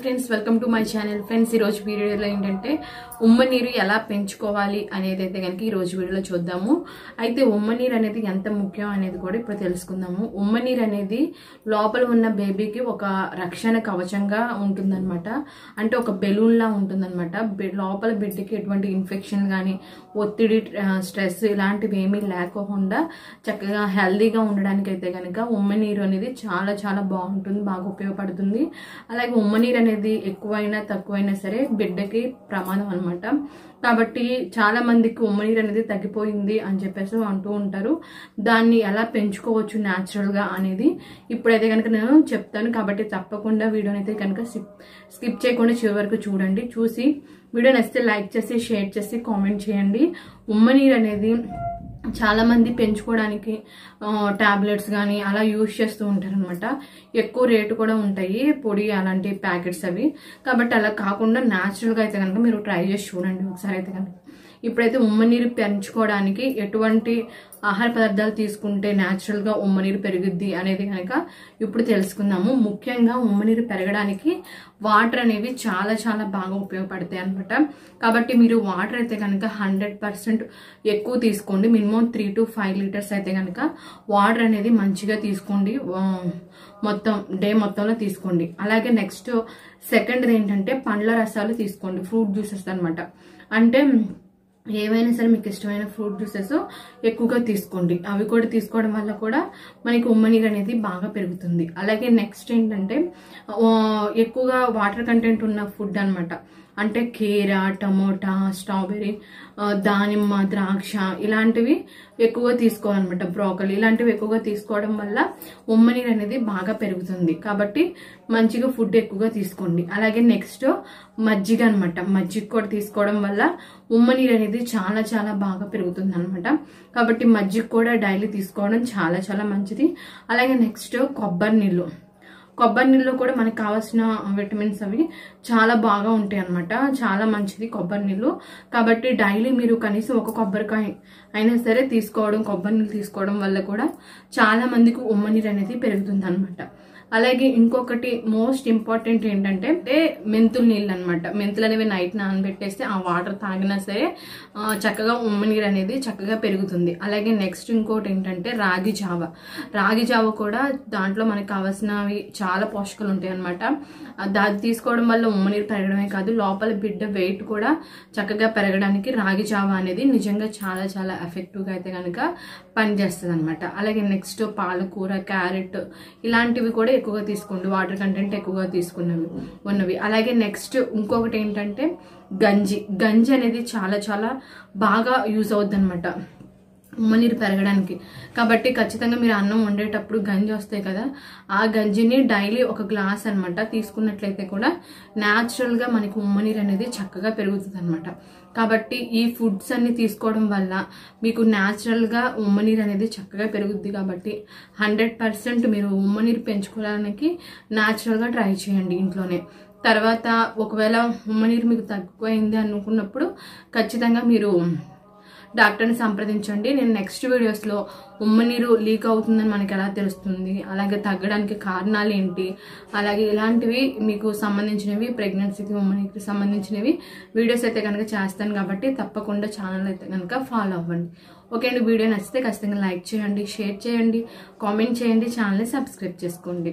Friends welcome to my channel. Friends ఈ రోజు వీడియోలో ఏంటంటే ఉమ్మ నీరు ఎలా పెంచుకోవాలి అనేది అయితే కనుక ఈ రోజు వీడియోలో చూద్దాము. అయితే ఉమ్మ నీరు అనేది ఎంత ముఖ్యం అనేది కూడా ఇప్పుడు తెలుసుకుందాము. ఉమ్మ నీరు అనేది లోపల ఉన్న బేబీకి ఒక రక్షణ కవచంగా ఉంటుందన్నమాట. అంటే ఒక బెలూన్ లా ఉంటుందన్నమాట. లోపల బిడ్డకి ఎటువంటి ఇన్ఫెక్షన్ కానీ ఒత్తిడి స్ట్రెస్ ఇలాంటివి ఏమీ లేకుండా చక్కగా హెల్దీగా ఉండడానికి అయితే కనుక ఉమ్మ నీరు అనేది చాలా చాలా బాగుంటుంది, బాగా ఉపయోగపడుతుంది. అలాగే ఉమ్మ నీరు అనేది ఎక్కువైనా తక్కువైనా సరే బిడ్డకి ప్రమాదం అనమాట. కాబట్టి చాలా మందికి ఉమ్మ నీరు అనేది తగ్గిపోయింది అని చెప్పేసి అంటూ ఉంటారు. దాన్ని ఎలా పెంచుకోవచ్చు న్యాచురల్ గా అనేది ఇప్పుడైతే కనుక నేను చెప్తాను. కాబట్టి తప్పకుండా వీడియోని అయితే కనుక స్కిప్ చేయకుండా చివరి వరకు చూడండి. చూసి వీడియో నచ్చితే లైక్ చేసి షేర్ చేసి కామెంట్ చేయండి. ఉమ్మ నీరు అనేది చాలా మంది పెంచుకోవడానికి టాబ్లెట్స్ కానీ అలా యూజ్ చేస్తూ ఉంటారు అనమాట. ఎక్కువ రేటు కూడా ఉంటాయి పొడి అలాంటి ప్యాకెట్స్ అవి. కాబట్టి అలా కాకుండా న్యాచురల్గా అయితే కనుక మీరు ట్రై చేసి చూడండి ఒకసారి అయితే కనుక. ఇప్పుడైతే ఉమ్మ నీరు పెంచుకోవడానికి ఎటువంటి ఆహార పదార్థాలు తీసుకుంటే న్యాచురల్గా ఉమ్మ నీరు పెరుగుద్ది అనేది కనుక ఇప్పుడు తెలుసుకుందాము. ముఖ్యంగా ఉమ్మ నీరు పెరగడానికి వాటర్ అనేవి చాలా చాలా బాగా ఉపయోగపడతాయి అనమాట. కాబట్టి మీరు వాటర్ అయితే కనుక 100% ఎక్కువ తీసుకోండి. మినిమం 3 to 5 లీటర్స్ అయితే కనుక వాటర్ అనేది మంచిగా తీసుకోండి. మొత్తం డే మొత్తంలో తీసుకోండి. అలాగే నెక్స్ట్ సెకండ్ ఏంటంటే పండ్ల రసాలు తీసుకోండి, ఫ్రూట్ జ్యూసెస్ అనమాట. అంటే ఏవైనా సరే మీకు ఇష్టమైన ఫ్రూట్ జ్యూసెస్ ఎక్కువగా తీసుకోండి. అవి కూడా తీసుకోవడం వల్ల కూడా మనకి ఉమ్మ నీరు అనేది బాగా పెరుగుతుంది. అలాగే నెక్స్ట్ ఏంటంటే ఎక్కువగా వాటర్ కంటెంట్ ఉన్న ఫుడ్ అనమాట. అంటే కీర, టమోటా, స్ట్రాబెర్రీ, దానిమ్మ, ద్రాక్ష ఇలాంటివి ఎక్కువగా తీసుకోవాలన్నమాట. బ్రోకలి ఇలాంటివి ఎక్కువగా తీసుకోవడం వల్ల ఉమ్మ నీరు అనేది బాగా పెరుగుతుంది. కాబట్టి మంచిగా ఫుడ్ ఎక్కువగా తీసుకోండి. అలాగే నెక్స్ట్ మజ్జిగ అనమాట. మజ్జిగ కూడా తీసుకోవడం వల్ల ఉమ్మ నీరు అనేది చాలా చాలా బాగా పెరుగుతుంది అనమాట. కాబట్టి మజ్జిగ కూడా డైలీ తీసుకోవడం చాలా చాలా మంచిది. అలాగే నెక్స్ట్ కొబ్బరి నీళ్ళు. కొబ్బరి నీళ్ళు కూడా మనకు కావాల్సిన విటమిన్స్ అవి చాలా బాగా ఉంటాయి అనమాట. చాలా మంచిది కొబ్బరి నీళ్ళు. కాబట్టి డైలీ మీరు కనీసం ఒక కొబ్బరికాయ అయినా సరే తీసుకోవడం, కొబ్బరి నీళ్ళు తీసుకోవడం వల్ల కూడా చాలా మందికి ఉమ్మ నీరు అనేది పెరుగుతుంది అనమాట. అలాగే ఇంకొకటి మోస్ట్ ఇంపార్టెంట్ ఏంటంటే మెంతుల నీళ్ళు అనమాట. మెంతులు అనేవి నైట్ నానబెట్టేస్తే ఆ వాటర్ తాగినా సరే చక్కగా ఉమ్మ నీరు అనేది చక్కగా పెరుగుతుంది. అలాగే నెక్స్ట్ ఇంకోటి ఏంటంటే రాగి జావ. రాగి జావ కూడా దాంట్లో మనకు కావాల్సినవి చాలా పోషకాలు ఉంటాయి అనమాట. అది తీసుకోవడం వల్ల ఉమ్మ నీరు పెరగడమే కాదు, లోపల బిడ్డ వెయిట్ కూడా చక్కగా పెరగడానికి రాగి జావ అనేది నిజంగా చాలా చాలా ఎఫెక్టివ్గా అయితే కనుక పనిచేస్తుంది అనమాట. అలాగే నెక్స్ట్ పాలకూర, క్యారెట్ ఇలాంటివి కూడా ఎక్కువగా తీసుకోండి, వాటర్ కంటెంట్ ఎక్కువగా ఉన్నవి. అలాగే నెక్స్ట్ ఇంకొకటి ఏంటంటే గంజి అనేది చాలా చాలా బాగా యూజ్ అవుద్ది అనమాట ఉమ్మ నీరు పెరగడానికి. కాబట్టి ఖచ్చితంగా మీరు అన్నం వండేటప్పుడు గంజి వస్తాయి కదా, ఆ గంజిని డైలీ ఒక గ్లాస్ అనమాట తీసుకున్నట్లయితే కూడా న్యాచురల్ గా మనకి ఉమ్మ నీరు అనేది చక్కగా పెరుగుతుంది అనమాట. కాబట్టి ఈ ఫుడ్స్ అన్ని తీసుకోవడం వల్ల మీకు న్యాచురల్ గా ఉమ్మ నీరు అనేది చక్కగా పెరుగుద్ది. కాబట్టి 100% మీరు ఉమ్మ నీరు పెంచుకోవడానికి న్యాచురల్ గా ట్రై చేయండి ఇంట్లోనే. తర్వాత ఒకవేళ ఉమ్మ నీరు మీకు తగ్గిపోయింది అనుకున్నప్పుడు ఖచ్చితంగా మీరు డాక్టర్ని సంప్రదించండి. నేను నెక్స్ట్ వీడియోస్లో ఉమ్మ నీరు లీక్ అవుతుందని మనకి ఎలా తెలుస్తుంది, అలాగే తగ్గడానికి కారణాలు ఏంటి, అలాగే ఇలాంటివి మీకు సంబంధించినవి ప్రెగ్నెన్సీకి ఉమ్మ నీరుకి సంబంధించినవి వీడియోస్ అయితే కనుక చేస్తాను. కాబట్టి తప్పకుండా ఛానల్ అయితే కనుక ఫాలో అవ్వండి. ఓకే అండి, వీడియో నచ్చితే ఖచ్చితంగా లైక్ చేయండి, షేర్ చేయండి, కామెంట్ చేయండి, ఛానల్ని సబ్స్క్రైబ్ చేసుకోండి.